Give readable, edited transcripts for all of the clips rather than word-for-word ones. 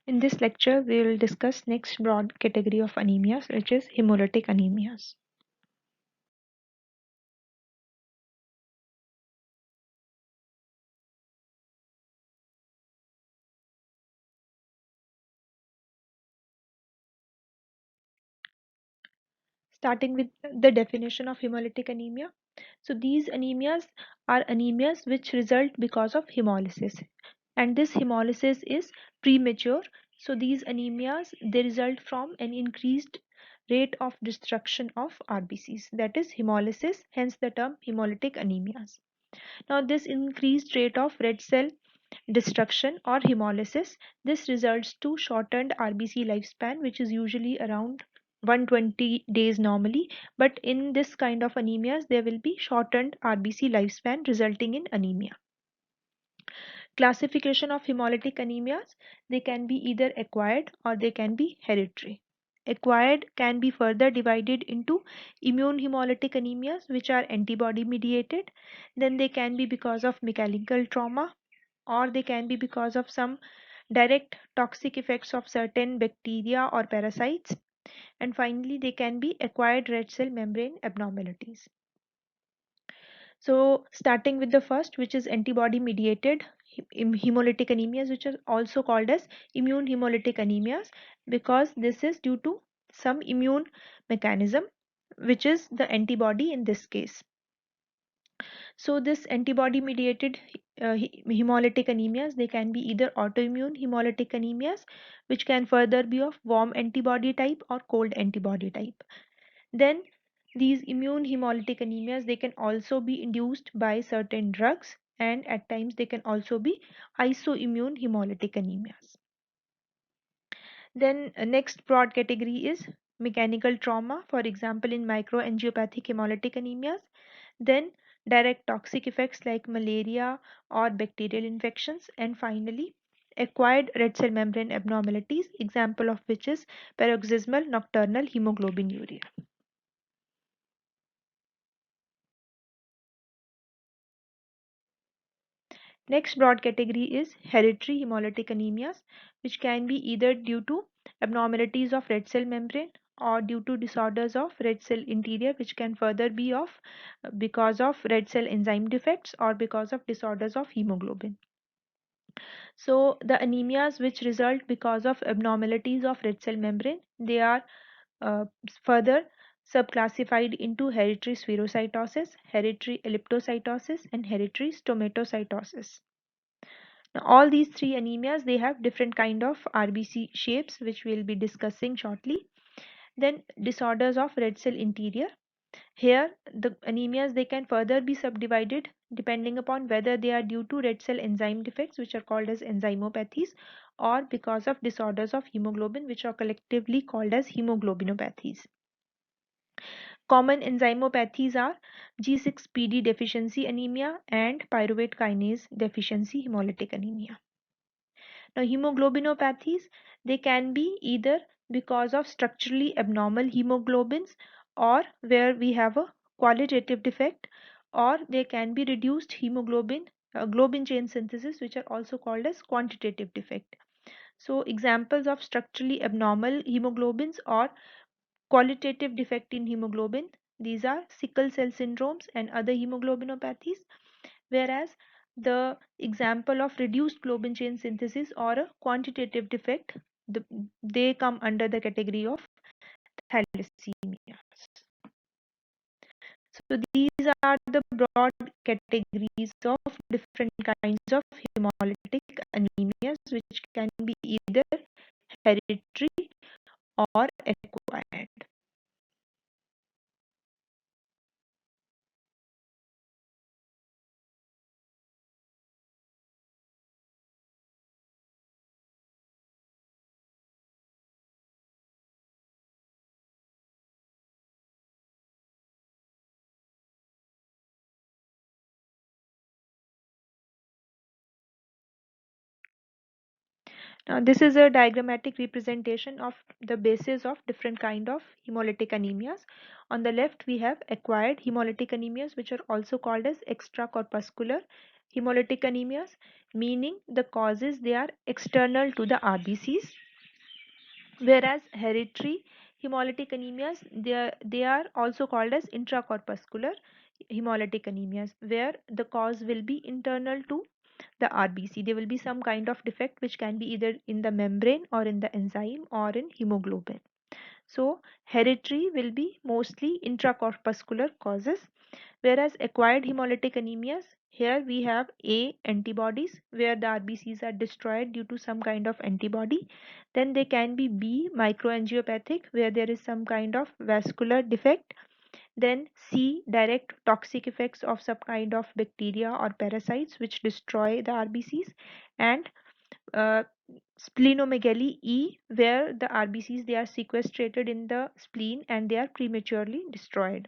In this lecture, we will discuss next broad category of anemias, which is hemolytic anemias. Starting with the definition of hemolytic anemia. So these anemias are anemias which result because of hemolysis, and this hemolysis is premature. So these anemias, they result from an increased rate of destruction of RBCs, that is hemolysis, hence the term hemolytic anemias. Now this increased rate of red cell destruction or hemolysis, this results to shortened RBC lifespan, which is usually around 120 days normally, but in this kind of anemias there will be shortened RBC lifespan resulting in anemia. Classification of hemolytic anemias, they can be either acquired or they can be hereditary. Acquired can be further divided into immune hemolytic anemias, which are antibody mediated. Then they can be because of mechanical trauma, or they can be because of some direct toxic effects of certain bacteria or parasites. And finally, they can be acquired red cell membrane abnormalities. So, starting with the first, which is antibody mediated hemolytic anemias, which are also called as immune hemolytic anemias, because this is due to some immune mechanism, which is the antibody in this case. So this antibody mediated hemolytic anemias, they can be either autoimmune hemolytic anemias, which can further be of warm antibody type or cold antibody type. Then these immune hemolytic anemias, they can also be induced by certain drugs, and at times they can also be isoimmune hemolytic anemias. Then next broad category is mechanical trauma, for example in microangiopathic hemolytic anemias. Then direct toxic effects like malaria or bacterial infections, and finally acquired red cell membrane abnormalities, example of which is paroxysmal nocturnal hemoglobinuria. Next broad category is hereditary hemolytic anemias, which can be either due to abnormalities of red cell membrane or due to disorders of red cell interior, which can further be of because of red cell enzyme defects or because of disorders of hemoglobin. So the anemias which result because of abnormalities of red cell membrane, they are uh, further subclassified into hereditary spherocytosis, hereditary elliptocytosis, and hereditary stomatocytosis. Now, all these three anemias, they have different kind of RBC shapes, which we'll be discussing shortly. Then disorders of red cell interior. Here, the anemias, they can further be subdivided depending upon whether they are due to red cell enzyme defects, which are called as enzymopathies, or because of disorders of hemoglobin, which are collectively called as hemoglobinopathies. Common enzymopathies are G6PD deficiency anemia and pyruvate kinase deficiency hemolytic anemia. Now, hemoglobinopathies, they can be either because of structurally abnormal hemoglobins, or where we have a qualitative defect, or they can be reduced hemoglobin globin chain synthesis, which are also called as quantitative defect. So examples of structurally abnormal hemoglobins or qualitative defect in hemoglobin, these are sickle cell syndromes and other hemoglobinopathies, whereas the example of reduced globin chain synthesis or a quantitative defect, they come under the category of thalassemia. So these are the broad categories of different kinds of hemolytic anemias, which can be either hereditary or acquired. Now, this is a diagrammatic representation of the basis of different kind of hemolytic anemias. On the left, we have acquired hemolytic anemias, which are also called as extracorpuscular hemolytic anemias, meaning the causes they are external to the RBCs, whereas hereditary hemolytic anemias they are also called as intracorpuscular hemolytic anemias, where the cause will be internal to the RBC. There will be some kind of defect which can be either in the membrane or in the enzyme or in hemoglobin. So hereditary will be mostly intracorpuscular causes, whereas acquired hemolytic anemias, here we have A antibodies where the RBCs are destroyed due to some kind of antibody. Then they can be B microangiopathic where there is some kind of vascular defect. Then C direct toxic effects of some kind of bacteria or parasites which destroy the RBCs. And uh, splenomegaly E where the RBCs they are sequestrated in the spleen and they are prematurely destroyed.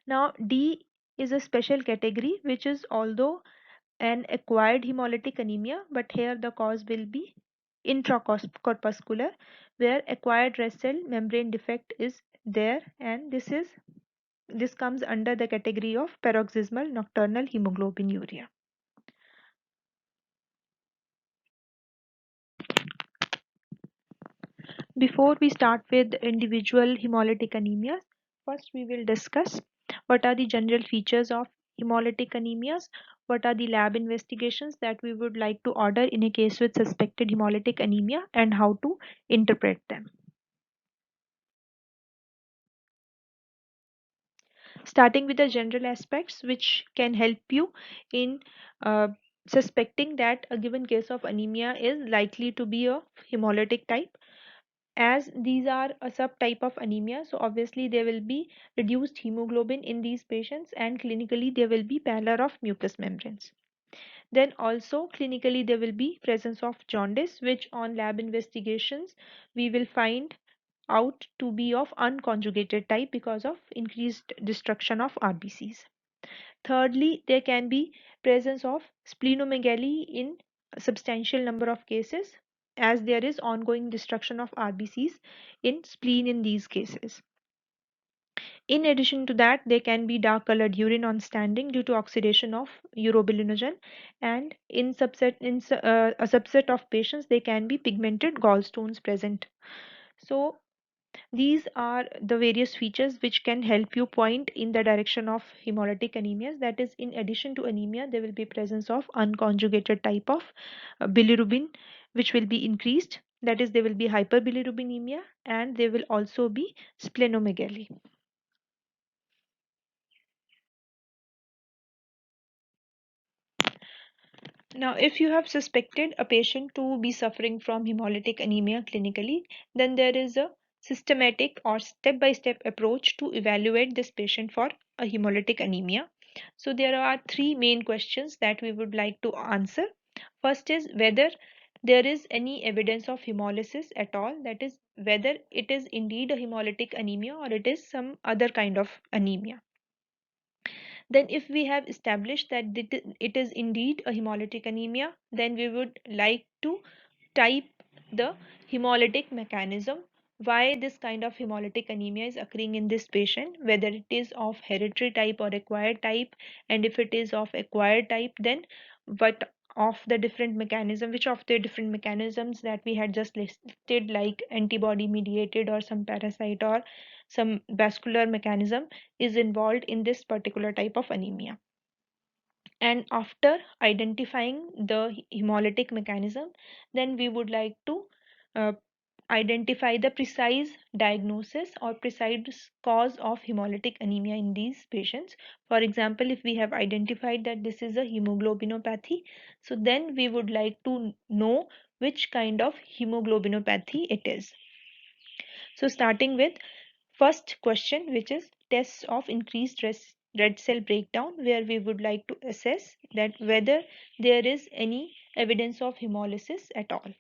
Now D is a special category which is although an acquired hemolytic anemia, but here the cause will be intracorpuscular where acquired red cell membrane defect is there, and this comes under the category of paroxysmal nocturnal hemoglobinuria. Before we start with individual hemolytic anemias, first we will discuss what are the general features of hemolytic anemias, what are the lab investigations that we would like to order in a case with suspected hemolytic anemia, and how to interpret them. Starting with the general aspects which can help you in uh, suspecting that a given case of anemia is likely to be a hemolytic type. As these are a subtype of anemia, so obviously there will be reduced hemoglobin in these patients and clinically there will be pallor of mucous membranes. Then also clinically there will be presence of jaundice, which on lab investigations we will find out to be of unconjugated type because of increased destruction of RBCs. Thirdly, there can be presence of splenomegaly in a substantial number of cases, as there is ongoing destruction of RBCs in spleen in these cases. In addition to that, there can be dark colored urine on standing due to oxidation of urobilinogen, and in a subset of patients there can be pigmented gallstones present. So these are the various features which can help you point in the direction of hemolytic anemias. That is, in addition to anemia, there will be presence of unconjugated type of bilirubin, which will be increased. That is, there will be hyperbilirubinemia and there will also be splenomegaly. Now, if you have suspected a patient to be suffering from hemolytic anemia clinically, then there is a systematic or step-by-step approach to evaluate this patient for a hemolytic anemia. So there are three main questions that we would like to answer. First is whether there is any evidence of hemolysis at all, that is whether it is indeed a hemolytic anemia or it is some other kind of anemia. Then if we have established that it is indeed a hemolytic anemia, then we would like to type the hemolytic mechanism, why this kind of hemolytic anemia is occurring in this patient, whether it is of hereditary type or acquired type, and if it is of acquired type, then what of the different mechanism, which of the different mechanisms that we had just listed, like antibody mediated or some parasite or some vascular mechanism is involved in this particular type of anemia. And after identifying the hemolytic mechanism, then we would like to uh, identify the precise diagnosis or precise cause of hemolytic anemia in these patients. For example, if we have identified that this is a hemoglobinopathy, so then we would like to know which kind of hemoglobinopathy it is. So starting with first question, which is tests of increased red cell breakdown, where we would like to assess that whether there is any evidence of hemolysis at all.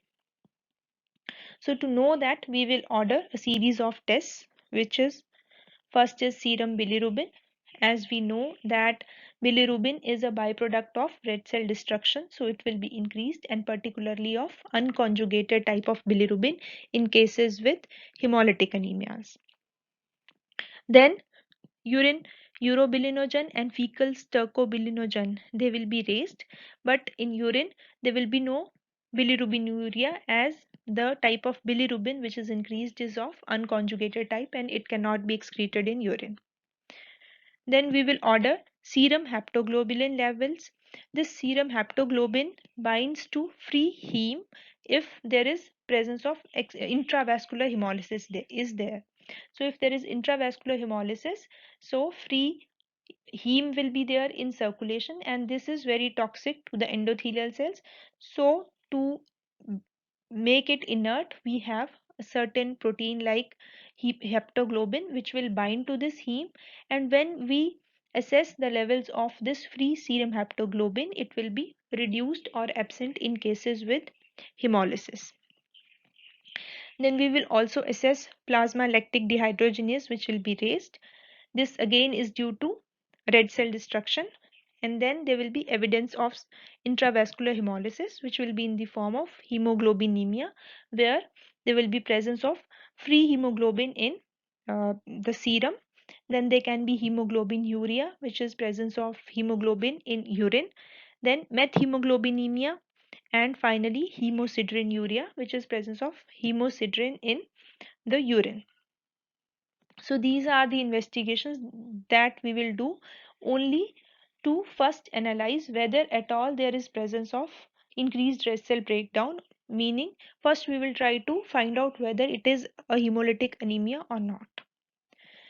So to know that, we will order a series of tests, which is first is serum bilirubin. As we know that bilirubin is a byproduct of red cell destruction, so it will be increased, and particularly of unconjugated type of bilirubin in cases with hemolytic anemias. Then urine Urobilinogen and fecal stercobilinogen, they will be raised, but in urine there will be no bilirubinuria, as the type of bilirubin which is increased is of unconjugated type and it cannot be excreted in urine. Then we will order serum haptoglobulin levels. This serum haptoglobin binds to free heme if there is presence of intravascular hemolysis is there. So if there is intravascular hemolysis, so free heme will be there in circulation, and this is very toxic to the endothelial cells. So to make it inert, we have a certain protein like heptoglobin which will bind to this heme, and when we assess the levels of this free serum haptoglobin, it will be reduced or absent in cases with hemolysis. Then we will also assess plasma lactic dehydrogenase which will be raised. This again is due to red cell destruction. And then there will be evidence of intravascular hemolysis, which will be in the form of hemoglobinemia, where there will be presence of free hemoglobin in the serum. Then there can be hemoglobinuria, which is presence of hemoglobin in urine. Then methemoglobinemia, and finally hemosideриnuria, which is presence of hemosiderin in the urine. So these are the investigations that we will do only to first analyze whether at all there is presence of increased red cell breakdown, meaning first we will try to find out whether it is a hemolytic anemia or not.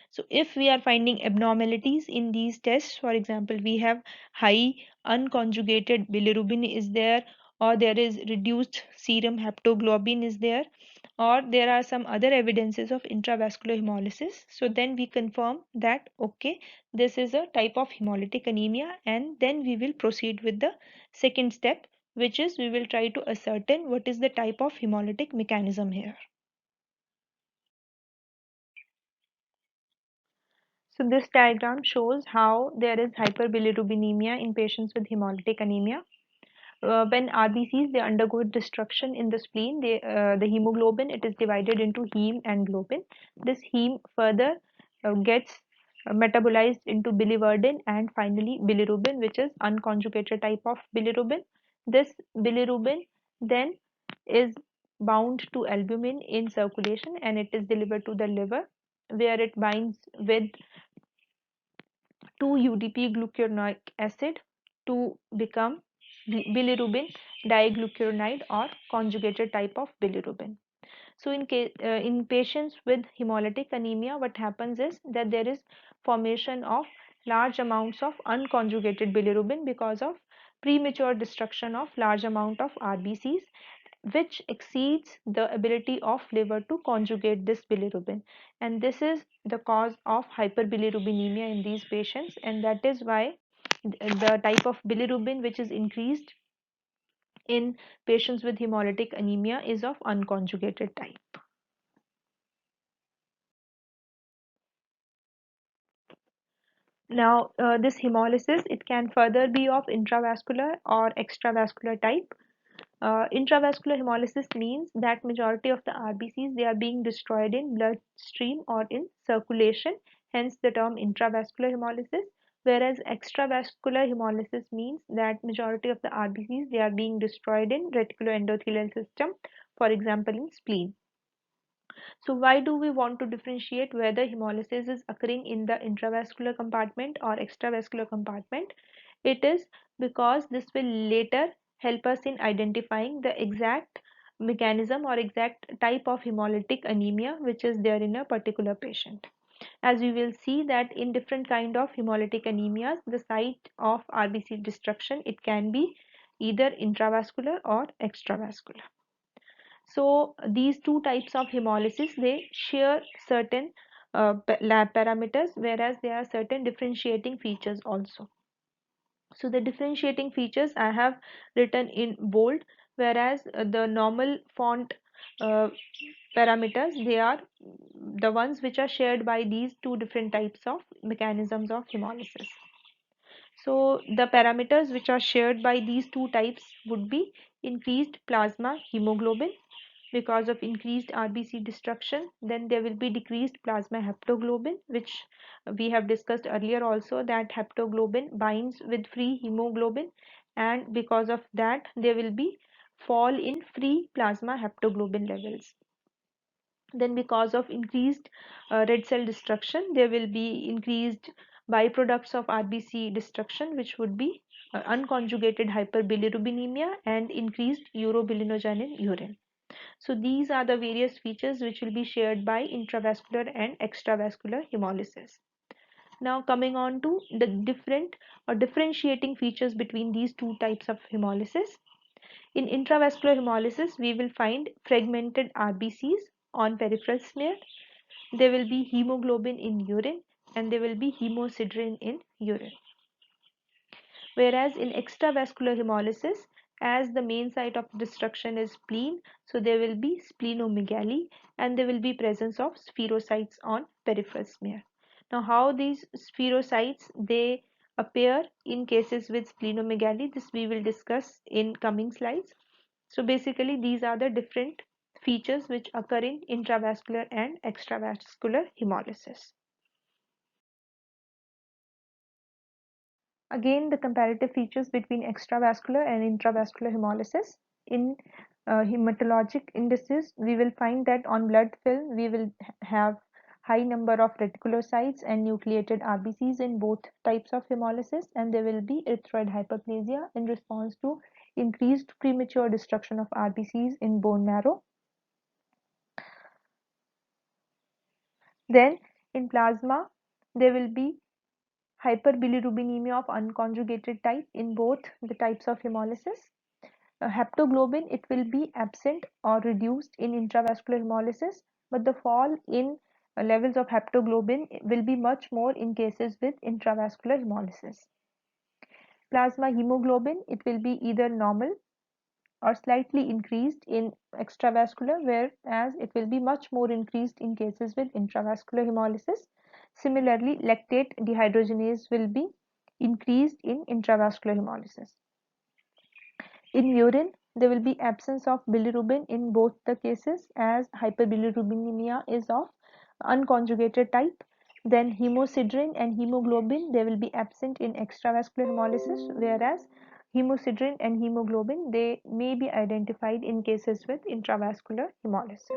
So if we are finding abnormalities in these tests, for example, we have high unconjugated bilirubin is there, or there is reduced serum haptoglobin is there, or there are some other evidences of intravascular hemolysis, so then we confirm that okay, this is a type of hemolytic anemia, and then we will proceed with the second step, which is we will try to ascertain what is the type of hemolytic mechanism here. So this diagram shows how there is hyperbilirubinemia in patients with hemolytic anemia. When RBCs they undergo destruction in the spleen, the hemoglobin it is divided into heme and globin. This heme further gets metabolized into biliverdin and finally bilirubin, which is unconjugated type of bilirubin. This bilirubin then is bound to albumin in circulation and it is delivered to the liver, where it binds with 2-UDP glucuronic acid to become bilirubin diglucuronide or conjugated type of bilirubin. So in patients with hemolytic anemia, what happens is that there is formation of large amounts of unconjugated bilirubin because of premature destruction of large amount of RBCs, which exceeds the ability of liver to conjugate this bilirubin, and this is the cause of hyperbilirubinemia in these patients, and that is why the type of bilirubin which is increased in patients with hemolytic anemia is of unconjugated type. Now this hemolysis it can further be of intravascular or extravascular type. Intravascular hemolysis means that majority of the RBCs they are being destroyed in bloodstream or in circulation, hence the term intravascular hemolysis. Whereas extravascular hemolysis means that majority of the RBCs they are being destroyed in reticuloendothelial system, for example in spleen. So why do we want to differentiate whether hemolysis is occurring in the intravascular compartment or extravascular compartment? It is because this will later help us in identifying the exact mechanism or exact type of hemolytic anemia which is there in a particular patient. As we will see that in different kind of hemolytic anemias, the site of RBC destruction, it can be either intravascular or extravascular. So these two types of hemolysis they share certain lab parameters, whereas there are certain differentiating features also. So the differentiating features I have written in bold, whereas the normal font uh, parameters they are the ones which are shared by these two different types of mechanisms of hemolysis. So the parameters which are shared by these two types would be increased plasma hemoglobin, Because of increased RBC destruction, then there will be decreased plasma haptoglobin, which we have discussed earlier also, that haptoglobin binds with free hemoglobin, and because of that there will be fall in free plasma haptoglobin levels. Then because of increased red cell destruction, there will be increased byproducts of RBC destruction, which would be unconjugated hyperbilirubinemia and increased urobilinogen in urine. So these are the various features which will be shared by intravascular and extravascular hemolysis. Now coming on to the different or differentiating features between these two types of hemolysis. In intravascular hemolysis, we will find fragmented RBCs on peripheral smear. There will be hemoglobin in urine and there will be hemosiderin in urine. Whereas in extravascular hemolysis, as the main site of destruction is spleen, so there will be splenomegaly and there will be presence of spherocytes on peripheral smear. Now how these spherocytes they appear in cases with splenomegaly, this we will discuss in coming slides. So basically these are the different features which occur in intravascular and extravascular hemolysis. Again, the comparative features between extravascular and intravascular hemolysis. In hematologic indices, we will find that on blood film, we will have high number of reticulocytes and nucleated RBCs in both types of hemolysis, and there will be erythroid hyperplasia in response to increased premature destruction of RBCs in bone marrow. Then, in plasma, there will be hyperbilirubinemia of unconjugated type in both the types of hemolysis. Haptoglobin, it will be absent or reduced in intravascular hemolysis, but the fall in levels of haptoglobin will be much more in cases with intravascular hemolysis. Plasma hemoglobin, it will be either normal or slightly increased in extravascular, whereas it will be much more increased in cases with intravascular hemolysis. Similarly, lactate dehydrogenase will be increased in intravascular hemolysis. In urine, there will be absence of bilirubin in both the cases, as hyperbilirubinemia is of unconjugated type. Then hemosiderin and hemoglobin, they will be absent in extravascular hemolysis, whereas hemosiderin and hemoglobin, they may be identified in cases with intravascular hemolysis.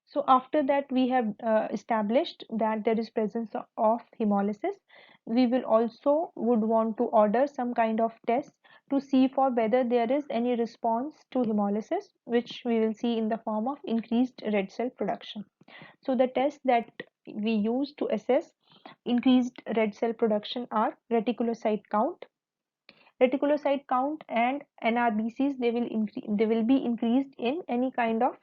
So after that we have established that there is presence of hemolysis, we will also would want to order some kind of test to see for whether there is any response to hemolysis, which we will see in the form of increased red cell production. So the tests that we use to assess increased red cell production are reticulocyte count. Reticulocyte count and NRBCs, they will be increased in any kind of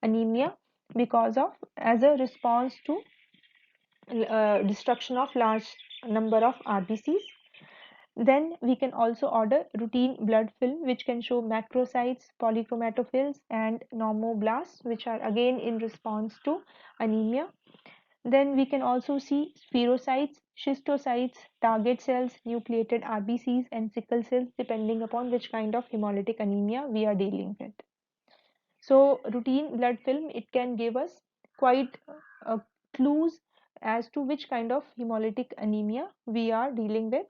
anemia because of as a response to destruction of large number of RBCs. Then we can also order routine blood film, which can show macrocytes, polychromatophils and normoblasts, which are again in response to anemia. Then we can also see spherocytes, schistocytes, target cells, nucleated RBCs and sickle cells, depending upon which kind of hemolytic anemia we are dealing with. So routine blood film, it can give us quite clues as to which kind of hemolytic anemia we are dealing with.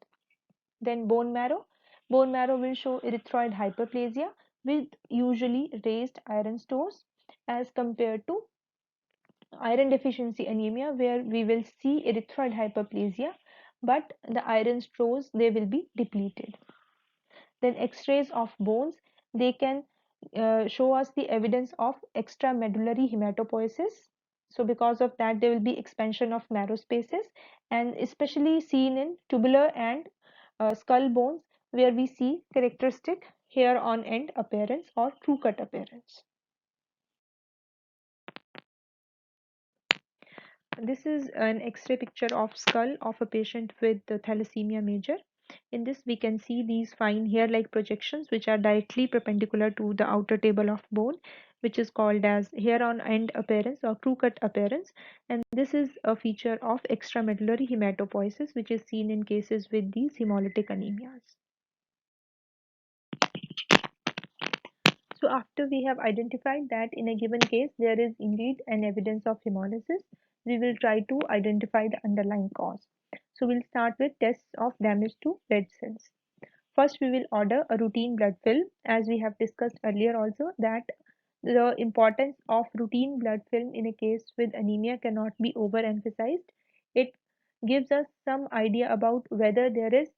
Then bone marrow. Bone marrow will show erythroid hyperplasia with usually raised iron stores as compared to iron deficiency anemia, where we will see erythroid hyperplasia but the iron stores they will be depleted. Then x-rays of bones, they can show us the evidence of extramedullary hematopoiesis. So because of that there will be expansion of marrow spaces, and especially seen in tubular and skull bones, where we see characteristic hair on end appearance or true cut appearance. This is an X-ray picture of skull of a patient with the thalassemia major. In this, we can see these fine hair-like projections which are directly perpendicular to the outer table of bone, which is called as hair on end appearance or crew cut appearance. And this is a feature of extramedullary hematopoiesis, which is seen in cases with these hemolytic anemias. So after we have identified that in a given case there is indeed an evidence of hemolysis, we will try to identify the underlying cause. So we'll start with tests of damage to red cells. First, we will order a routine blood film, as we have discussed earlier also that the importance of routine blood film in a case with anemia cannot be overemphasized. It gives us some idea about whether there is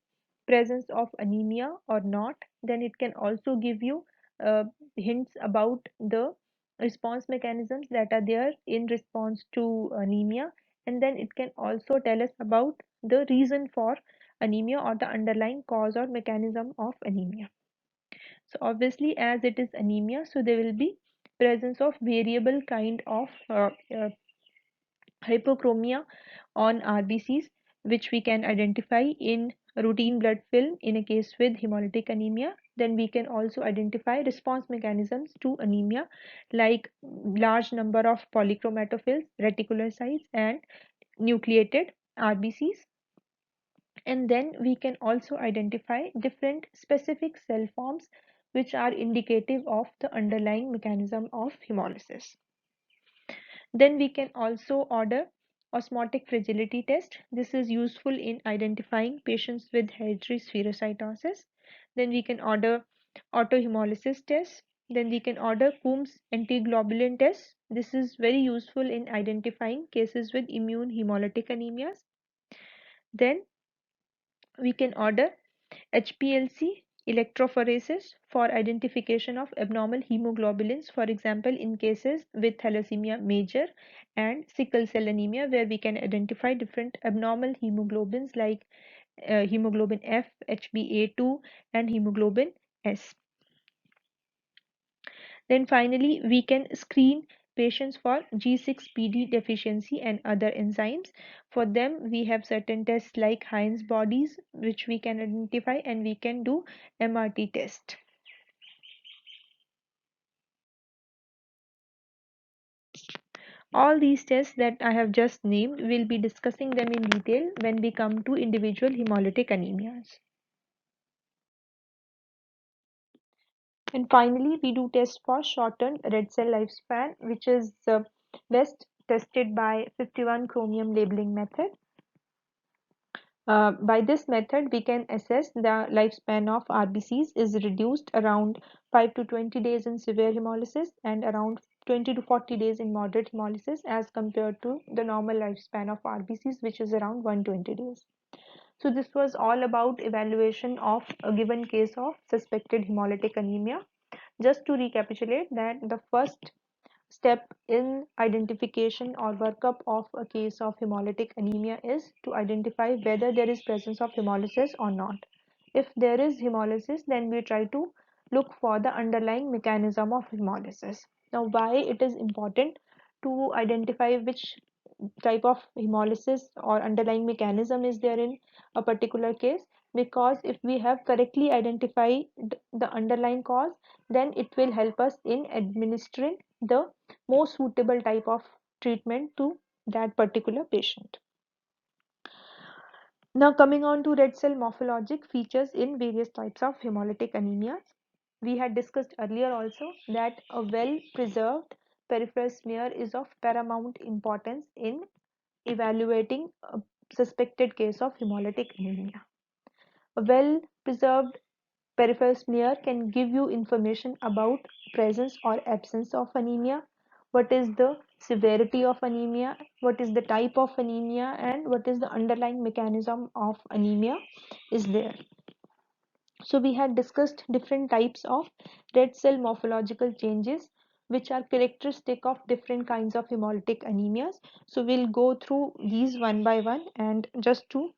presence of anemia or not. Then it can also give you uh, hints about the response mechanisms that are there in response to anemia, and then it can also tell us about the reason for anemia or the underlying cause or mechanism of anemia. So obviously as it is anemia, so there will be presence of variable kind of hypochromia on RBCs, which we can identify in routine blood film in a case with hemolytic anemia. Then we can also identify response mechanisms to anemia like large number of polychromatophils, reticulocytes and nucleated RBCs. And then we can also identify different specific cell forms which are indicative of the underlying mechanism of hemolysis. Then we can also order osmotic fragility test. This is useful in identifying patients with hereditary spherocytosis. Then we can order autohemolysis test. Then we can order Coombs antiglobulin test. This is very useful in identifying cases with immune hemolytic anemias. Then we can order HPLC electrophoresis for identification of abnormal hemoglobulins, for example, in cases with thalassemia major and sickle cell anemia, where we can identify different abnormal hemoglobins like hemoglobin F, HbA2, and hemoglobin S. Then finally, we can screen patients for G6PD deficiency and other enzymes. For them, we have certain tests like Heinz bodies, which we can identify, and we can do MRT test. All these tests that I have just named, we'll be discussing them in detail when we come to individual hemolytic anemias. And finally, we do test for shortened red cell lifespan, which is best tested by 51 chromium labeling method. By this method, we can assess the lifespan of RBCs is reduced around 5 to 20 days in severe hemolysis and around 20 to 40 days in moderate hemolysis as compared to the normal lifespan of RBCs, which is around 120 days. So this was all about evaluation of a given case of suspected hemolytic anemia. Just to recapitulate that the first step in identification or workup of a case of hemolytic anemia is to identify whether there is presence of hemolysis or not. If there is hemolysis, then we try to look for the underlying mechanism of hemolysis. Now, why it is important to identify which type of hemolysis or underlying mechanism is there in a particular case? Because if we have correctly identified the underlying cause, then it will help us in administering the most suitable type of treatment to that particular patient. Now coming on to red cell morphologic features in various types of hemolytic anemias. We had discussed earlier also that a well preserved peripheral smear is of paramount importance in evaluating a suspected case of hemolytic anemia. A well preserved peripheral smear can give you information about presence or absence of anemia, what is the severity of anemia, what is the type of anemia, and what is the underlying mechanism of anemia is there. So we had discussed different types of red cell morphological changes which are characteristic of different kinds of hemolytic anemias. So we'll go through these one by one, and just to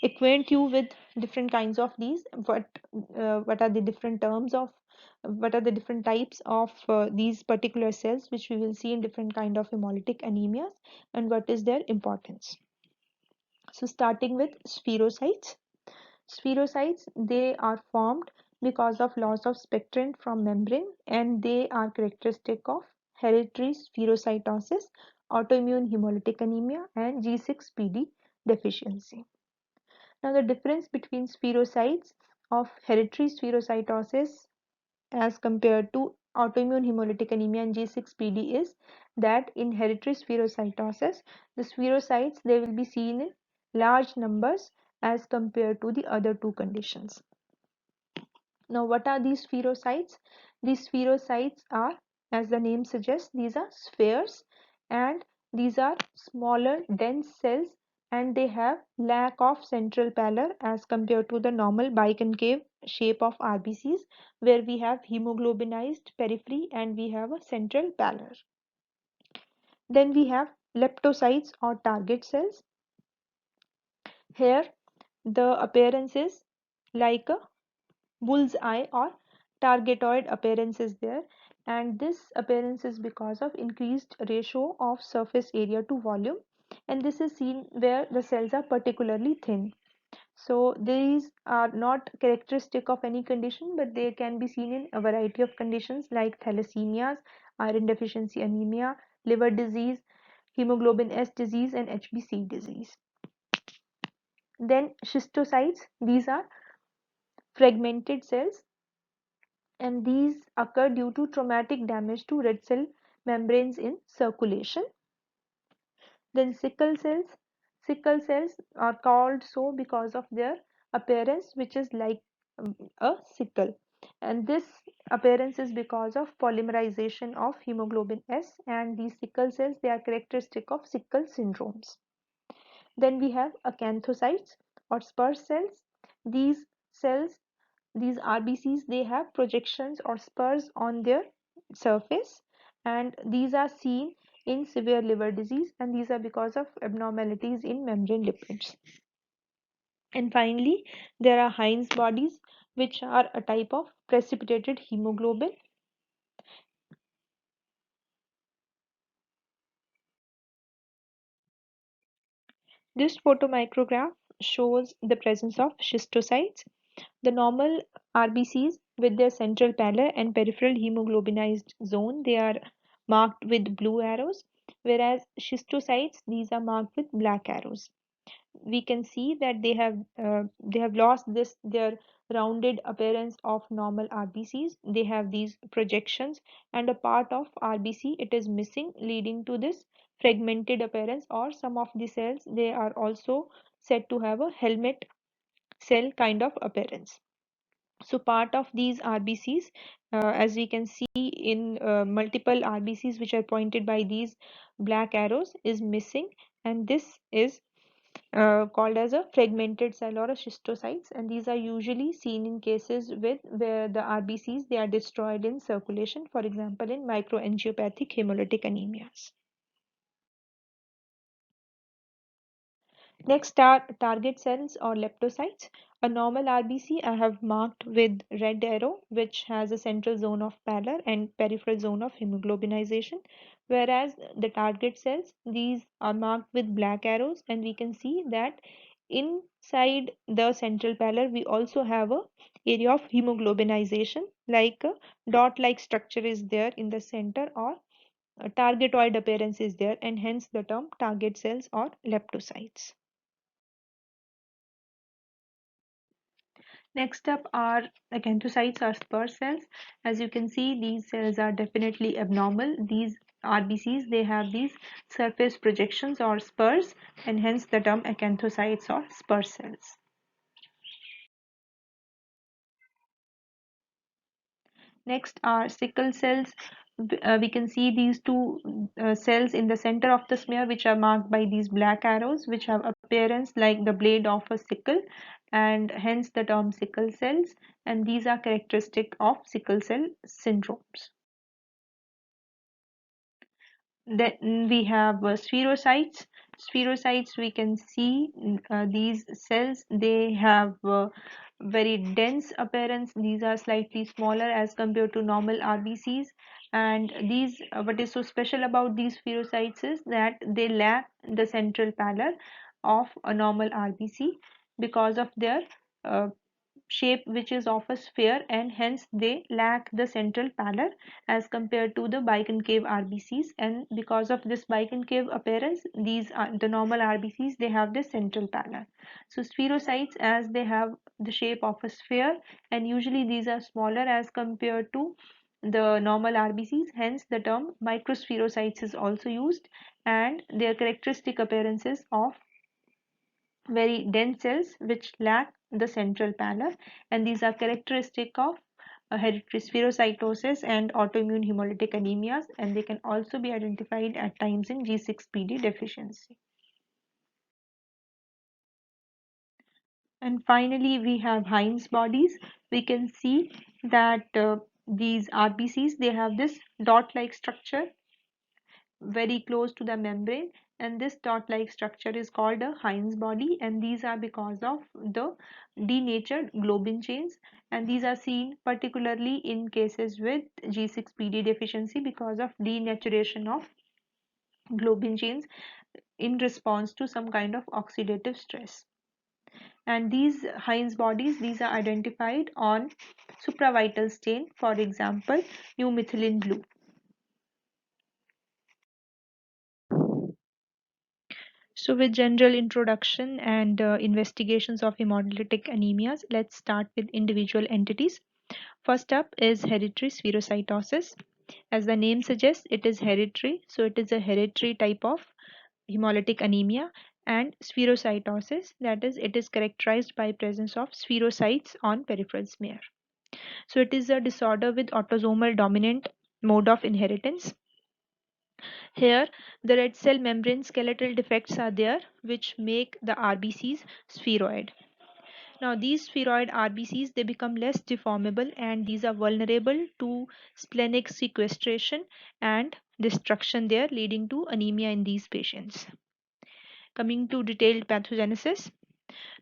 acquaint you with different kinds of these, what are the different terms of what are the different types of these particular cells which we will see in different kind of hemolytic anemias, and what is their importance. So starting with spherocytes. Spherocytes, they are formed because of loss of spectrin from membrane, and they are characteristic of hereditary spherocytosis, autoimmune hemolytic anemia, and G6PD deficiency. Now, the difference between spherocytes of hereditary spherocytosis as compared to autoimmune hemolytic anemia and G6PD is that in hereditary spherocytosis, the spherocytes they will be seen in large numbers as compared to the other two conditions. Now, what are these spherocytes? These spherocytes are, as the name suggests, these are spheres and these are smaller, dense cells and they have lack of central pallor as compared to the normal biconcave shape of RBCs where we have hemoglobinized periphery and we have a central pallor. Then we have leptocytes or target cells. Here the appearance is like a bull's eye or targetoid appearance is there, and this appearance is because of increased ratio of surface area to volume, and this is seen where the cells are particularly thin. So these are not characteristic of any condition, but they can be seen in a variety of conditions like thalassemias, iron deficiency anemia, liver disease, hemoglobin S disease, and HbC disease. Then schistocytes, these are fragmented cells and these occur due to traumatic damage to red cell membranes in circulation. Then sickle cells are called so because of their appearance which is like a sickle, and this appearance is because of polymerization of hemoglobin S, and these sickle cells they are characteristic of sickle syndromes. Then we have acanthocytes or spur cells. These cells, these RBCs, they have projections or spurs on their surface and these are seen in severe liver disease and these are because of abnormalities in membrane lipids. And finally, there are Heinz bodies which are a type of precipitated hemoglobin. This photomicrograph shows the presence of schistocytes. The normal RBCs with their central pallor and peripheral hemoglobinized zone, they are marked with blue arrows, whereas schistocytes, these are marked with black arrows. We can see that they have lost this their rounded appearance of normal RBCs. They have these projections and a part of RBC it is missing, leading to this fragmented appearance, or some of the cells they are also said to have a helmet cell kind of appearance. So part of these RBCs, as we can see in multiple RBCs which are pointed by these black arrows, is missing, and this is called as a fragmented cell or a schistocytes, and these are usually seen in cases with where the RBCs they are destroyed in circulation, for example in microangiopathic hemolytic anemias. Next are target cells or leptocytes. A normal RBC I have marked with red arrow which has a central zone of pallor and peripheral zone of hemoglobinization, whereas the target cells these are marked with black arrows and we can see that inside the central pallor we also have a area of hemoglobinization like a dot like structure is there in the center or a targetoid appearance is there, and hence the term target cells or leptocytes. Next up are acanthocytes or spur cells. As you can see, these cells are definitely abnormal. These RBCs, they have these surface projections or spurs, and hence the term acanthocytes or spur cells. Next are sickle cells. We can see these two cells in the center of the smear which are marked by these black arrows which have appearance like the blade of a sickle, and hence the term sickle cells, and these are characteristic of sickle cell syndromes. Then we have spherocytes. Spherocytes, we can see these cells, they have very dense appearance. These are slightly smaller as compared to normal RBCs. And these, what is so special about these spherocytes is that they lack the central pallor of a normal RBC because of their uh, shape which is of a sphere, and hence they lack the central pallor as compared to the biconcave RBCs. And because of this biconcave appearance, these are the normal RBCs, they have the central pallor. So spherocytes, as they have the shape of a sphere, and usually these are smaller as compared to the normal RBCs, hence the term microspherocytes is also used, and their characteristic appearances of very dense cells which lack the central pallor, and these are characteristic of hereditary spherocytosis and autoimmune hemolytic anemias, and they can also be identified at times in G6PD deficiency. And finally, we have Heinz bodies. We can see that these RBCs, they have this dot-like structure very close to the membrane, and this dot-like structure is called a Heinz body, and these are because of the denatured globin chains, and these are seen particularly in cases with G6PD deficiency because of denaturation of globin chains in response to some kind of oxidative stress. And these Heinz bodies, these are identified on supravital stain, for example eumethylene blue. So with general introduction and investigations of hemolytic anemias, let's start with individual entities. First up is hereditary spherocytosis. As the name suggests, it is hereditary, so it is a hereditary type of hemolytic anemia. And spherocytosis, that is, it is characterized by presence of spherocytes on peripheral smear. So it is a disorder with autosomal dominant mode of inheritance. Here, the red cell membrane skeletal defects are there which make the RBCs spheroid. Now these spheroid RBCs, they become less deformable, and these are vulnerable to splenic sequestration and destruction there, leading to anemia in these patients. Coming to detailed pathogenesis.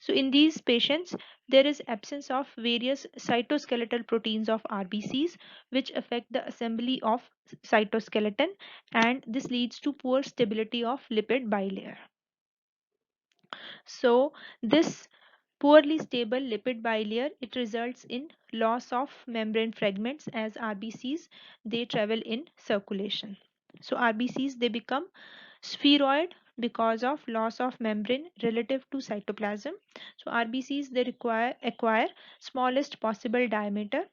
So in these patients, there is absence of various cytoskeletal proteins of RBCs which affect the assembly of cytoskeleton, and this leads to poor stability of lipid bilayer. So this poorly stable lipid bilayer, it results in loss of membrane fragments as RBCs, they travel in circulation. So RBCs, they become spheroid because of loss of membrane relative to cytoplasm. So RBCs, they acquire smallest possible diameter,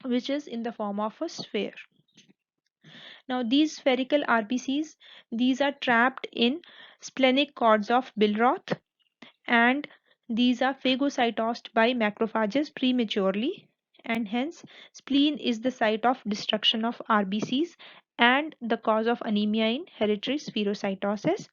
which is in the form of a sphere. Now these spherical RBCs, these are trapped in splenic cords of Billroth, and these are phagocytosed by macrophages prematurely, and hence spleen is the site of destruction of RBCs and the cause of anemia in hereditary spherocytosis.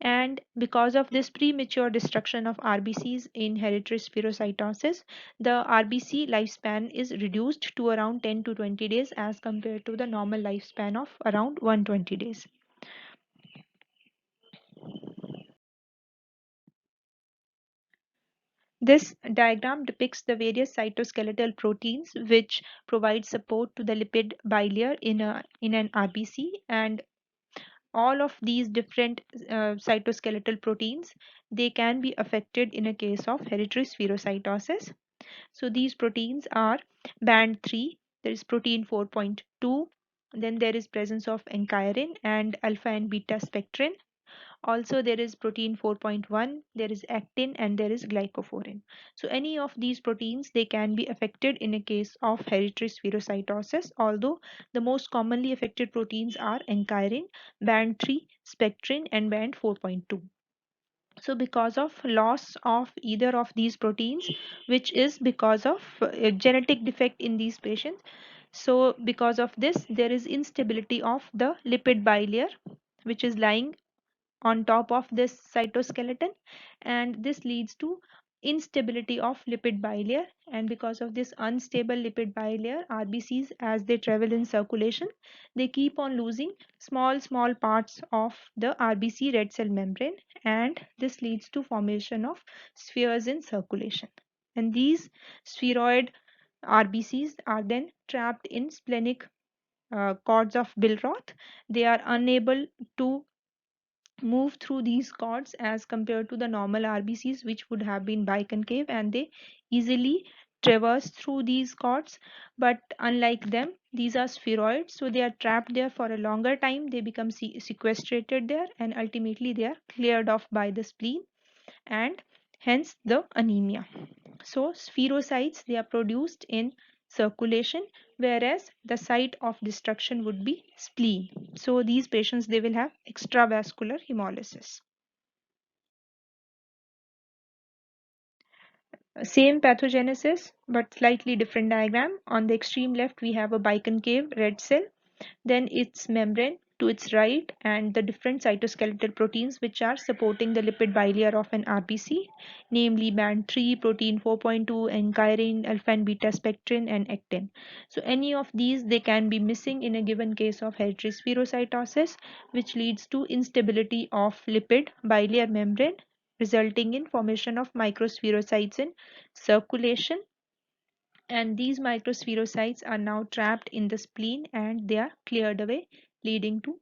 And because of this premature destruction of RBCs in hereditary spherocytosis, the RBC lifespan is reduced to around 10 to 20 days as compared to the normal lifespan of around 120 days. This diagram depicts the various cytoskeletal proteins which provide support to the lipid bilayer in an RBC, and all of these different cytoskeletal proteins, they can be affected in a case of hereditary spherocytosis. So these proteins are band 3, there is protein 4.2, then there is presence of ankyrin and alpha and beta spectrin. Also there is protein 4.1, there is actin, and there is glycophorin. So any of these proteins, they can be affected in a case of hereditary spherocytosis, although the most commonly affected proteins are ankyrin, band 3, spectrin, and band 4.2. So because of loss of either of these proteins, which is because of a genetic defect in these patients, so because of this there is instability of the lipid bilayer which is lying on top of this cytoskeleton, and this leads to instability of lipid bilayer, and because of this unstable lipid bilayer, RBCs, as they travel in circulation, they keep on losing small parts of the RBC red cell membrane, and this leads to formation of spheres in circulation, and these spheroid RBCs are then trapped in splenic cords of Billroth. They are unable to move through these cords as compared to the normal RBCs, which would have been biconcave, and they easily traverse through these cords. But unlike them, these are spheroids, so they are trapped there for a longer time. They become sequestrated there, and ultimately they are cleared off by the spleen, and hence the anemia. So spherocytes, they are produced in circulation, whereas the site of destruction would be spleen. So these patients, they will have extravascular hemolysis. Same pathogenesis but slightly different diagram. On the extreme left we have a biconcave red cell, then its membrane to its right, and the different cytoskeletal proteins which are supporting the lipid bilayer of an RBC, namely band 3, protein 4.2, and chirin, alpha and beta spectrin, and actin. So any of these, they can be missing in a given case of hereditary spherocytosis, which leads to instability of lipid bilayer membrane, resulting in formation of microspherocytes in circulation, and these microspherocytes are now trapped in the spleen and they are cleared away, leading to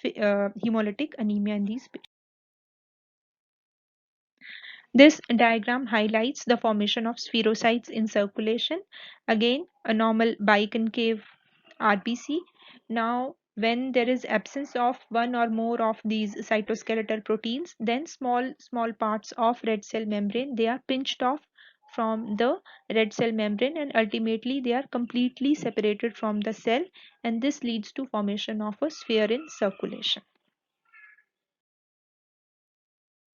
hemolytic anemia in these patients. This diagram highlights the formation of spherocytes in circulation. Again, a normal biconcave RBC. Now, when there is absence of one or more of these cytoskeletal proteins, then small parts of red cell membrane, they are pinched off from the red cell membrane, and ultimately they are completely separated from the cell, and this leads to formation of a sphere in circulation.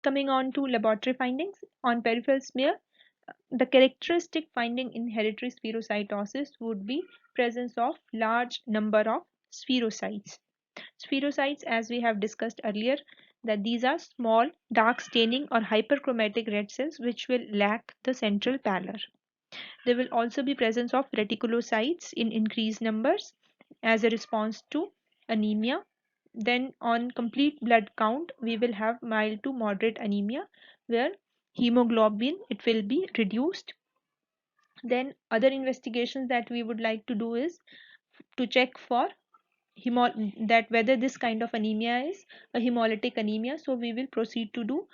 Coming on to laboratory findings on peripheral smear, the characteristic finding in hereditary spherocytosis would be presence of large number of spherocytes. Spherocytes, as we have discussed earlier, that these are small, dark staining or hyperchromatic red cells which will lack the central pallor. There will also be presence of reticulocytes in increased numbers as a response to anemia. Then on complete blood count, we will have mild to moderate anemia where hemoglobin, it will be reduced. Then other investigations that we would like to do is to check for that whether this kind of anemia is a hemolytic anemia. So we will proceed to do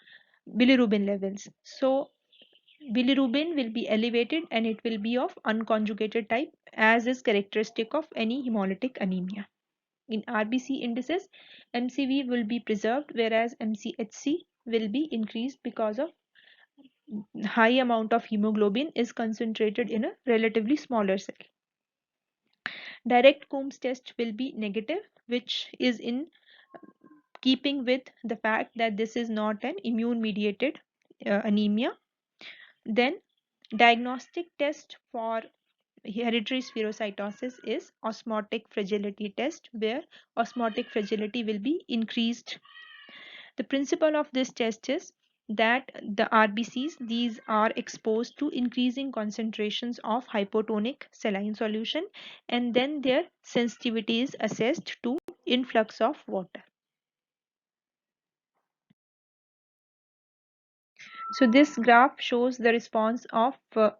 bilirubin levels. So bilirubin will be elevated and it will be of unconjugated type, as is characteristic of any hemolytic anemia. In RBC indices, MCV will be preserved, whereas MCHC will be increased because of high amount of hemoglobin is concentrated in a relatively smaller cell. Direct Coombs test will be negative, which is in keeping with the fact that this is not an immune mediated anemia. Then diagnostic test for hereditary spherocytosis is osmotic fragility test, where osmotic fragility will be increased. The principle of this test is that the RBCs, these are exposed to increasing concentrations of hypotonic saline solution, and then their sensitivity is assessed to influx of water. So this graph shows the response of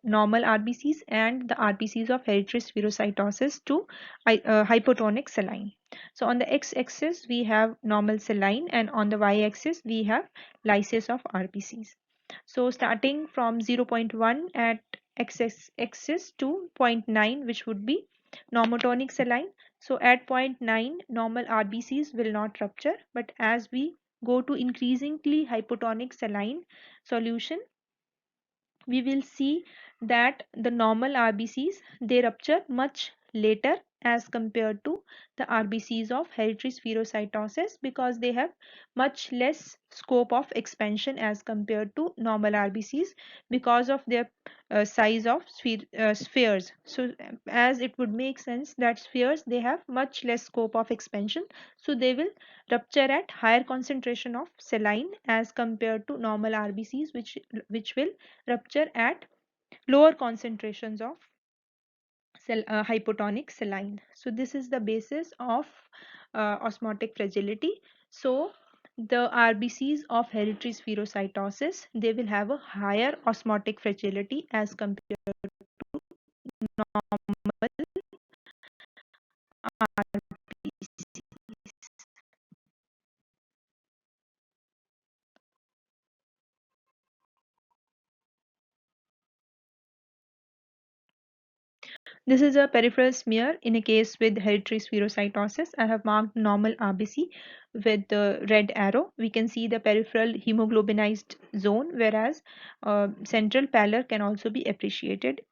normal RBCs and the RBCs of hereditary spherocytosis to hypotonic saline. So on the x-axis we have normal saline, and on the y-axis we have lysis of RBCs. So starting from 0.1 at x-axis to zero point 0.9, which would be normotonic saline. So at zero point 0.9 normal RBCs will not rupture, but as we go to increasingly hypotonic saline solution, we will see that the normal RBCs, they rupture much later as compared to the RBCs of hereditary spherocytosis, because they have much less scope of expansion as compared to normal RBCs because of their size of spheres. So as it would make sense that spheres, they have much less scope of expansion, so they will rupture at higher concentration of saline as compared to normal RBCs, which will rupture at lower concentrations of hypotonic saline. So this is the basis of osmotic fragility. So the RBCs of hereditary spherocytosis, they will have a higher osmotic fragility as compared to normal RBCs. This is a peripheral smear in a case with hereditary spherocytosis. I have marked normal RBC with the red arrow. We can see the peripheral hemoglobinized zone, whereas central pallor can also be appreciated.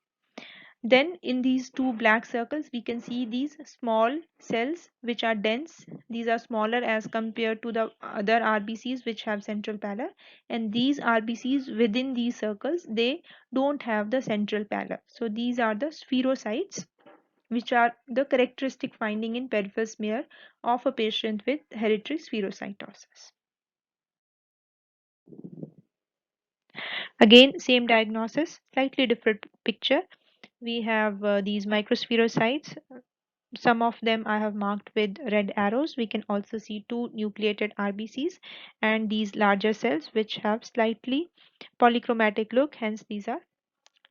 Then in these two black circles, we can see these small cells which are dense. These are smaller as compared to the other RBCs which have central pallor. And these RBCs within these circles, they don't have the central pallor. So these are the spherocytes, which are the characteristic finding in peripheral smear of a patient with hereditary spherocytosis. Again, same diagnosis, slightly different picture. We have these microspherocytes. Some of them I have marked with red arrows. We can also see two nucleated RBCs and these larger cells which have slightly polychromatic look, hence these are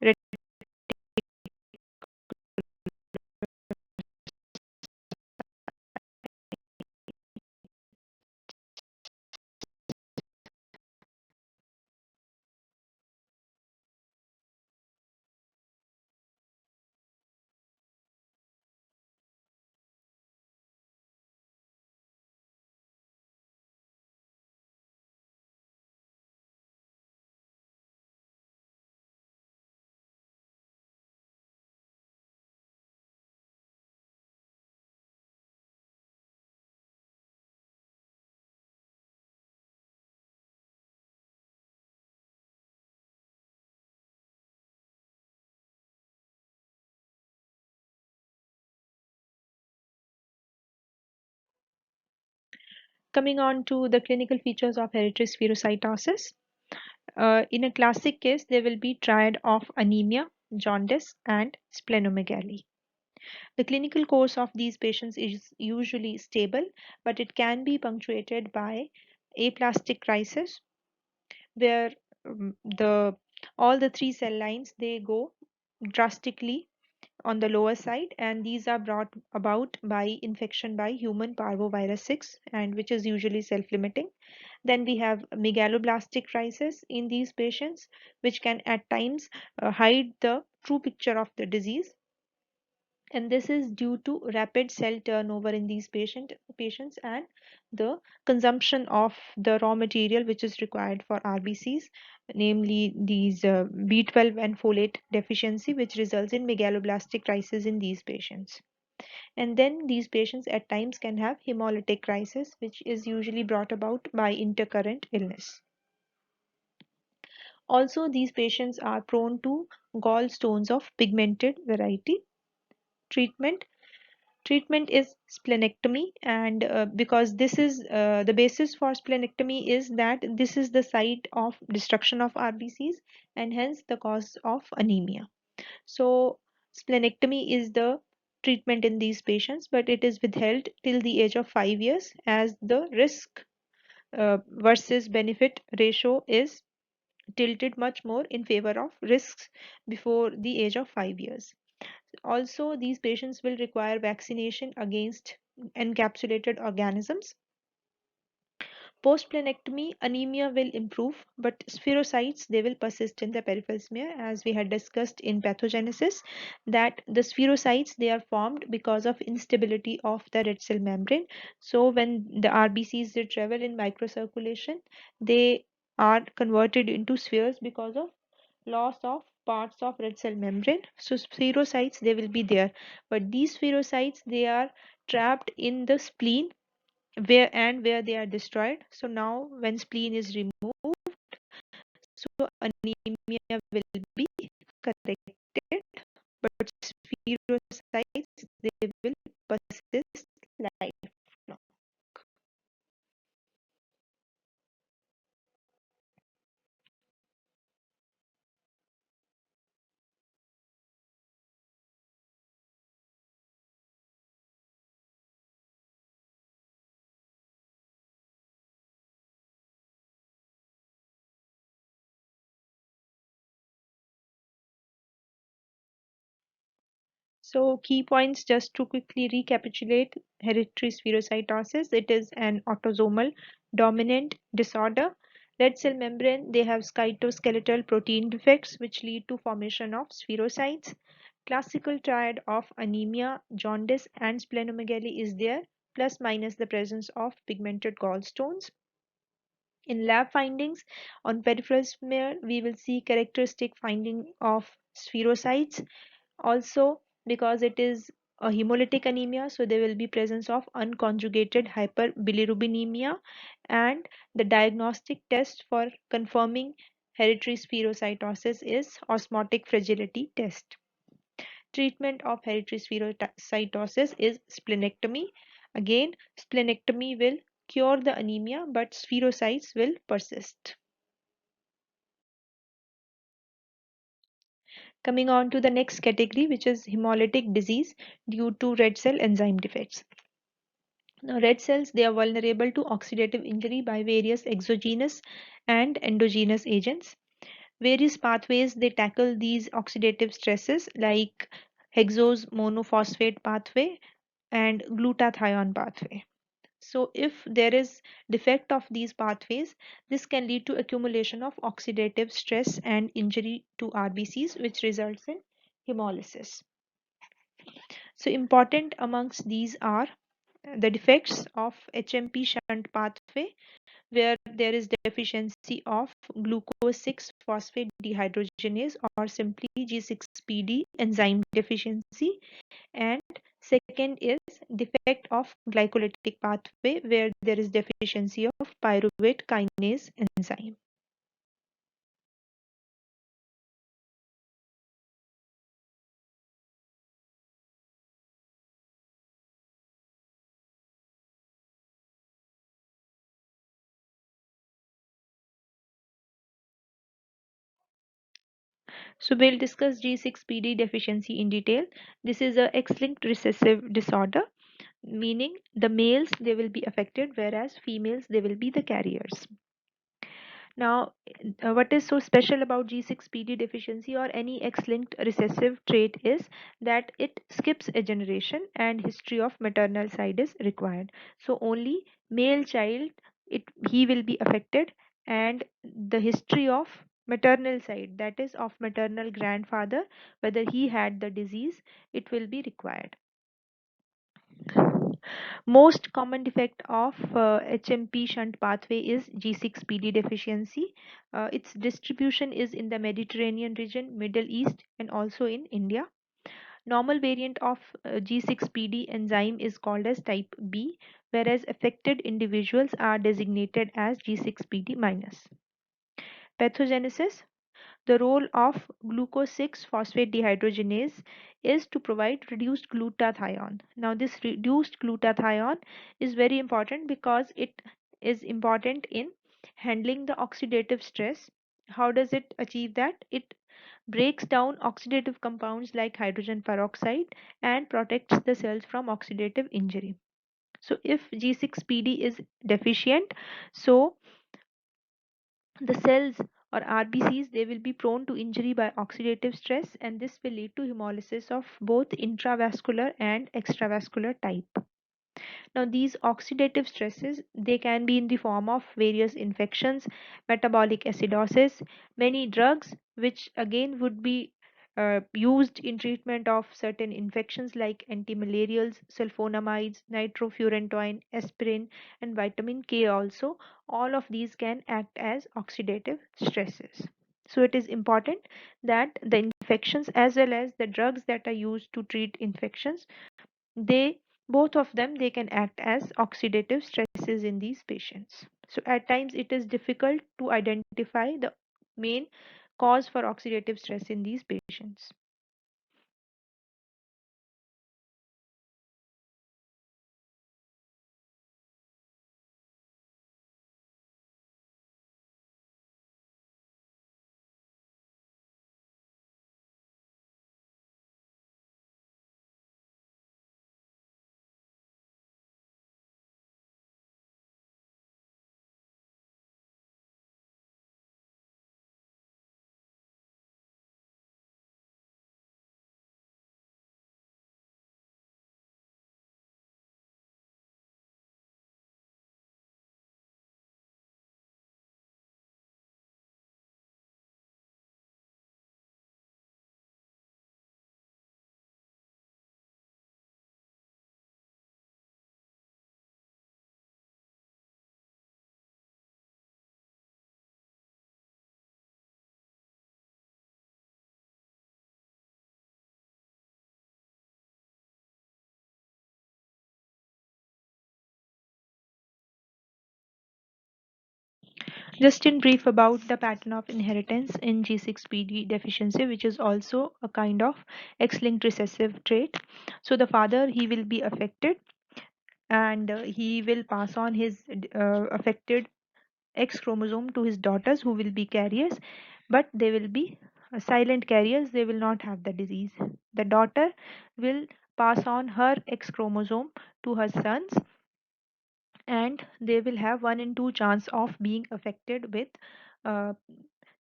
red. Coming on to the clinical features of hereditary spherocytosis. In a classic case, there will be triad of anemia, jaundice, and splenomegaly. The clinical course of these patients is usually stable, but it can be punctuated by aplastic crisis, where the all the three cell lines they go drastically on the lower side, and these are brought about by infection by human parvovirus 6, and which is usually self-limiting. Then we have megaloblastic crisis in these patients, which can at times hide the true picture of the disease, and this is due to rapid cell turnover in these patients and the consumption of the raw material which is required for RBCs, namely these B12 and folate deficiency, which results in megaloblastic crisis in these patients. And then these patients at times can have hemolytic crisis, which is usually brought about by intercurrent illness. Also, these patients are prone to gallstones of pigmented variety. Treatment treatment is splenectomy, and because this is the basis for splenectomy is that this is the site of destruction of RBCs and hence the cause of anemia. So splenectomy is the treatment in these patients, but it is withheld till the age of 5 years as the risk versus benefit ratio is tilted much more in favor of risks before the age of 5 years. Also, these patients will require vaccination against encapsulated organisms. Post-plenectomy, anemia will improve, but spherocytes they will persist in the peripheral smear, as we had discussed in pathogenesis, that the spherocytes they are formed because of instability of the red cell membrane. So when the RBCs they travel in microcirculation, they are converted into spheres because of loss of parts of red cell membrane. So spherocytes they will be there, but these spherocytes they are trapped in the spleen where they are destroyed. So now when spleen is removed, so anemia will be corrected, but spherocytes they will persist lifelong. So key points just to quickly recapitulate hereditary spherocytosis. It is an autosomal dominant disorder. Red cell membrane, they have cytoskeletal protein defects which lead to formation of spherocytes. classical triad of anemia, jaundice, and splenomegaly is there, plus minus the presence of pigmented gallstones. In lab findings on peripheral smear, we will see characteristic finding of spherocytes. Also, because it is a hemolytic anemia, so there will be presence of unconjugated hyperbilirubinemia, and the diagnostic test for confirming hereditary spherocytosis is osmotic fragility test. Treatment of hereditary spherocytosis is splenectomy. Again, splenectomy will cure the anemia, but spherocytes will persist. Coming on to the next category, which is hemolytic disease due to red cell enzyme defects. Now, red cells, they are vulnerable to oxidative injury by various exogenous and endogenous agents. Various pathways they tackle these oxidative stresses like hexose monophosphate pathway and glutathione pathway. So if there is defect of these pathways, this can lead to accumulation of oxidative stress and injury to RBCs, which results in hemolysis. So important amongst these are the defects of HMP shunt pathway, where there is deficiency of glucose 6 phosphate dehydrogenase or simply G6PD enzyme deficiency, and second is defect of glycolytic pathway, where there is deficiency of pyruvate kinase enzyme. So we'll discuss G6PD deficiency in detail. This is a X-linked recessive disorder, meaning the males they will be affected, whereas females they will be the carriers. Now, what is so special about G6PD deficiency or any X-linked recessive trait is that it skips a generation and history of maternal side is required. So only male child he will be affected, and the history of maternal side, that is of maternal grandfather, whether he had the disease, it will be required. Most common defect of HMP shunt pathway is G6PD deficiency. Its distribution is in the Mediterranean region, Middle East, and also in India. Normal variant of G6PD enzyme is called as type B, whereas affected individuals are designated as G6PD minus. Pathogenesis. The role of glucose 6 phosphate dehydrogenase is to provide reduced glutathione. Now, this reduced glutathione is very important because it is important in handling the oxidative stress. How does it achieve that? It breaks down oxidative compounds like hydrogen peroxide and protects the cells from oxidative injury. So, if G6PD is deficient, so the cells or RBCs they will be prone to injury by oxidative stress, and this will lead to hemolysis of both intravascular and extravascular type. Now, these oxidative stresses they can be in the form of various infections, metabolic acidosis, many drugs, which again would be used in treatment of certain infections like antimalarials, sulfonamides, nitrofurantoin, aspirin, and vitamin K also. All of these can act as oxidative stresses. So it is important that the infections as well as the drugs that are used to treat infections, they both of them they can act as oxidative stresses in these patients. So at times it is difficult to identify the main cause for oxidative stress in these patients. Just in brief about the pattern of inheritance in G6PD deficiency, which is also a kind of X-linked recessive trait. So the father, he will be affected, and he will pass on his affected X chromosome to his daughters, who will be carriers, but they will be silent carriers. They will not have the disease. The daughter will pass on her X chromosome to her sons, and they will have 1 in 2 chance of being affected with uh,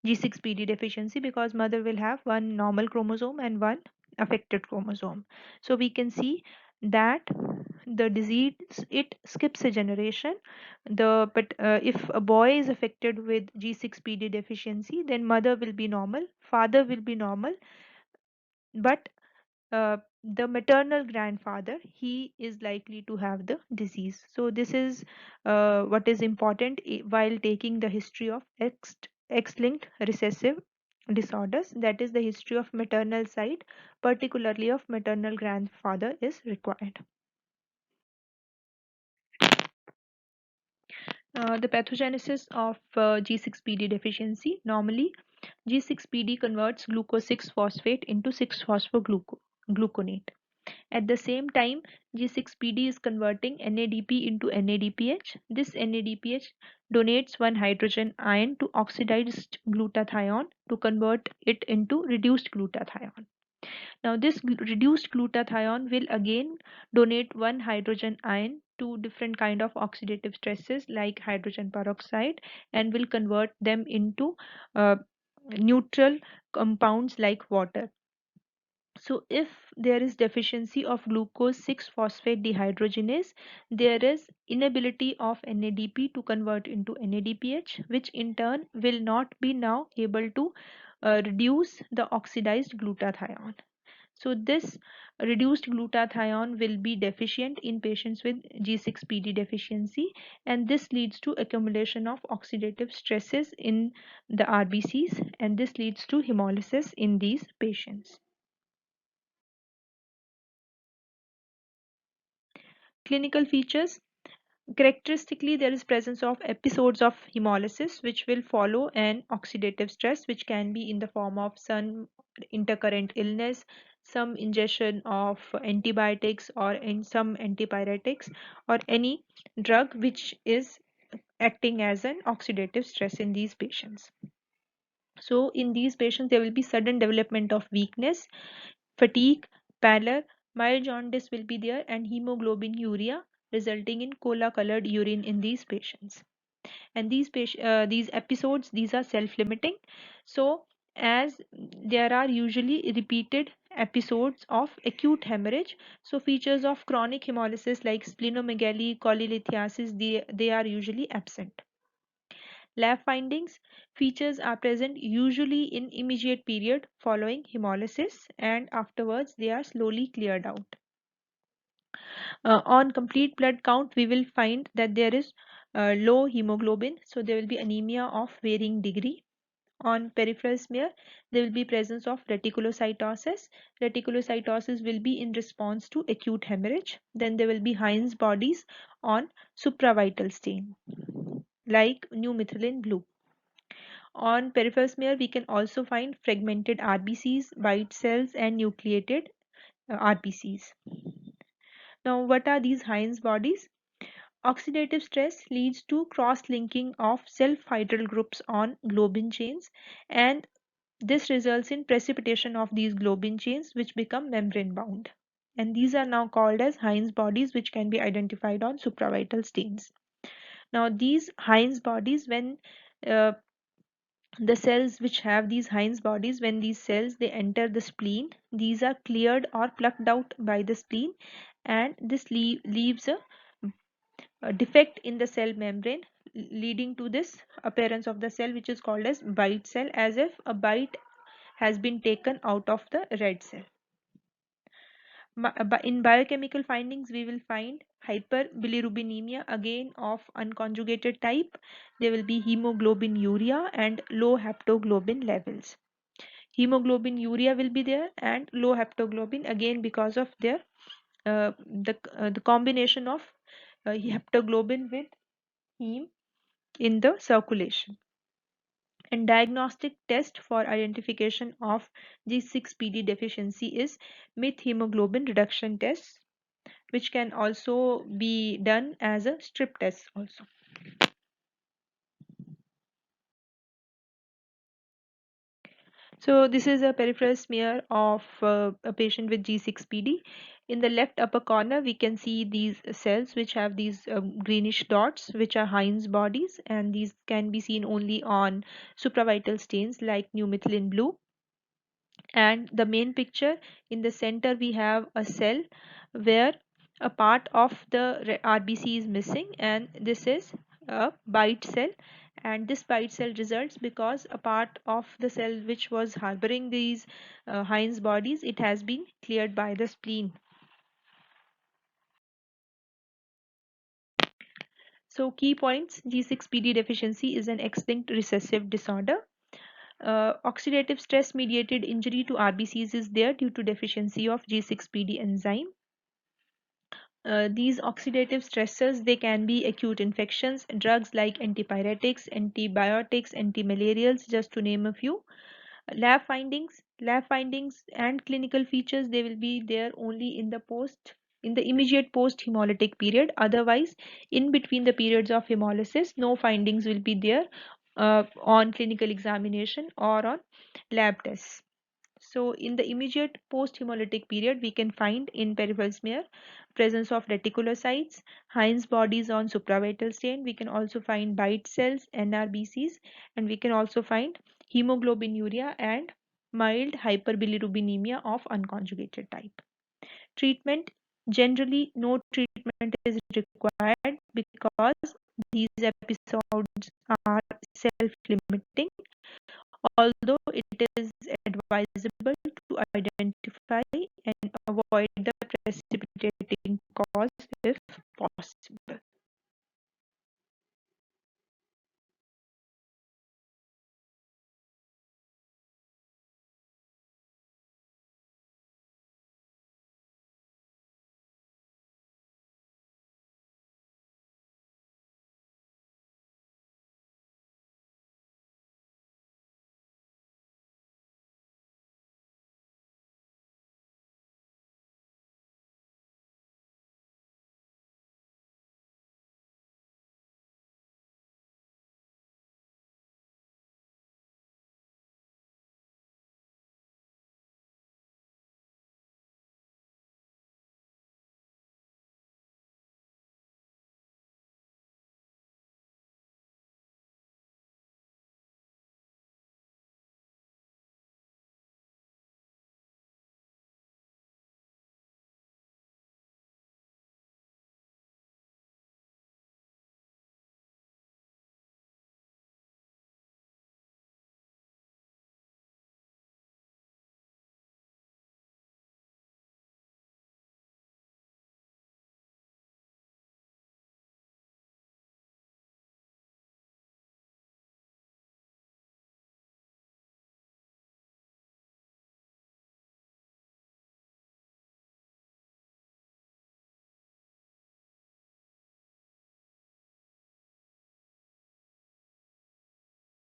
G6PD deficiency, because mother will have one normal chromosome and one affected chromosome. So we can see that the disease, it skips a generation. But if a boy is affected with G6PD deficiency, then mother will be normal, father will be normal, but the maternal grandfather, he is likely to have the disease. So this is what is important while taking the history of X-linked recessive disorders, that is the history of maternal side, particularly of maternal grandfather, is required. The pathogenesis of G6PD deficiency. Normally, G6PD converts glucose 6 phosphate into 6 phosphogluconate. At the same time, G6PD is converting NADP into NADPH. This NADPH donates one hydrogen ion to oxidized glutathione to convert it into reduced glutathione. Now, this reduced glutathione will again donate one hydrogen ion to different kind of oxidative stresses like hydrogen peroxide, and will convert them into uh, neutral compounds like water. So if there is deficiency of glucose 6 phosphate dehydrogenase, there is inability of NADP to convert into NADPH, which in turn will not be now able to reduce the oxidized glutathione. So this reduced glutathione will be deficient in patients with G6PD deficiency, and this leads to accumulation of oxidative stresses in the RBCs, and this leads to hemolysis in these patients. Clinical features. Characteristically, there is presence of episodes of hemolysis which will follow an oxidative stress, which can be in the form of some intercurrent illness, some ingestion of antibiotics or in some antipyretics, or any drug which is acting as an oxidative stress in these patients. So in these patients, there will be sudden development of weakness, fatigue, pallor, mild jaundice will be there, and hemoglobin urea, resulting in cola colored urine in these patients. And these episodes, these are self-limiting. So as there are usually repeated episodes of acute hemorrhage, so features of chronic hemolysis like splenomegaly, cholelithiasis, they are usually absent. Lab findings. Features are present usually in immediate period following hemolysis, and afterwards they are slowly cleared out. On complete blood count, we will find that there is low hemoglobin, so there will be anemia of varying degree. On peripheral smear, there will be presence of reticulocytosis. Reticulocytosis will be in response to acute hemorrhage. Then there will be Heinz bodies on supravital stain, like new methylene blue. On peripheral smear, we can also find fragmented RBCs, white cells, and nucleated RBCs. Now, what are these Heinz bodies? Oxidative stress leads to cross-linking of self-hydral groups on globin chains, and this results in precipitation of these globin chains, which become membrane bound. And these are now called as Heinz bodies, which can be identified on supravital stains. Now, these Heinz bodies, when uh, the cells which have these Heinz bodies, when these cells they enter the spleen, these are cleared or plucked out by the spleen, and this leaves a defect in the cell membrane, leading to this appearance of the cell, which is called as bite cell, as if a bite has been taken out of the red cell. In biochemical findings, we will find hyperbilirubinemia, again of unconjugated type. There will be hemoglobin urea and low haptoglobin levels. Hemoglobin urea will be there, and low haptoglobin, again because of their the combination of haptoglobin with heme in the circulation. And diagnostic test for identification of G6PD deficiency is methemoglobin reduction test, which can also be done as a strip test also. So this is a peripheral smear of a patient with G6PD. In the left upper corner, we can see these cells which have these greenish dots, which are Heinz bodies, and these can be seen only on supravital stains like new methylene blue. And the main picture, in the center we have a cell where a part of the RBC is missing, and this is a bite cell, and this bite cell results because a part of the cell which was harboring these Heinz bodies, it has been cleared by the spleen. So key points: G6PD deficiency is an X-linked recessive disorder. Oxidative stress mediated injury to RBCs is there due to deficiency of G6PD enzyme. These oxidative stressors, they can be acute infections, drugs like antipyretics, antibiotics, antimalarials, just to name a few. Lab findings and clinical features, they will be there only in the immediate post hemolytic period. Otherwise, in between the periods of hemolysis, no findings will be there on clinical examination or on lab tests. So in the immediate post-hemolytic period, we can find in peripheral smear presence of reticulocytes, Heinz bodies on supravital stain. We can also find bite cells, NRBCs, and we can also find hemoglobinuria and mild hyperbilirubinemia of unconjugated type. Treatment: generally no treatment is required because these episodes are self-limiting, although it is advisable to identify and avoid the precipitating cause